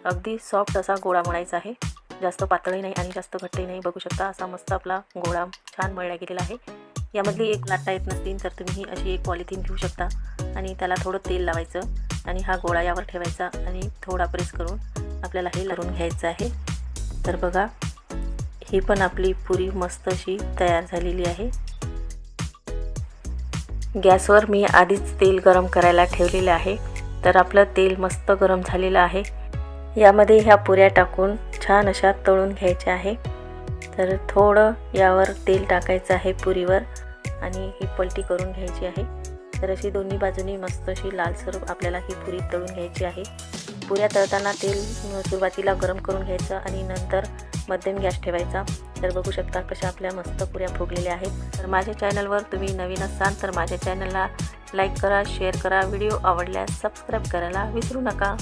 अगदी सॉफ्ट असा गोळा मळायचा आहे, जास्त पातळही नाही आणि जास्त घट्टही नाही। बघू शकता असा मस्त आपला गोळा छान मळला गेलेला आहे। यामधली एक लाटा येत नसतील तर तुम्ही अशी एक पॉलिथिन घेऊ शकता आणि त्याला थोडं तेल लावायचं आणि हा गोळा यावर ठेवायचा आणि थोडा प्रेस करून आपल्याला हे लावून घ्यायचं आहे। तर बघा ही पण आपली पुरी मस्त अशी तयार झालेली आहे। गॅसवर मी आधीच तेल गरम करायला ठेवलेले आहे। तर आपलं तेल मस्त गरम झालेलं आहे। यामध्ये ह्या पुऱ्या टाकून छान अशा तळून घ्यायच्या आहे। तर थोडं यावर तेल टाकायचं आहे पुरीवर आणि ही पलटी करून घ्यायची आहे। तर अशी दोन्ही बाजूनी मस्त अशी लालसर आपल्याला ही पुरी तळून घ्यायची आहे। पुऱ्या तळताना तेल सुरुवातीला गरम करून घ्यायचं आणि नंतर मध्यम गॅस ठेवायचा। तर बघू शकता कशा आपल्या मस्त पुऱ्या फुगलेल्या आहेत। तर माझ्या चॅनलवर तुम्ही नवीन असाल तर माझ्या चॅनलला लाईक करा, शेअर करा, व्हिडिओ आवडल्यास सबस्क्राईब करायला विसरू नका।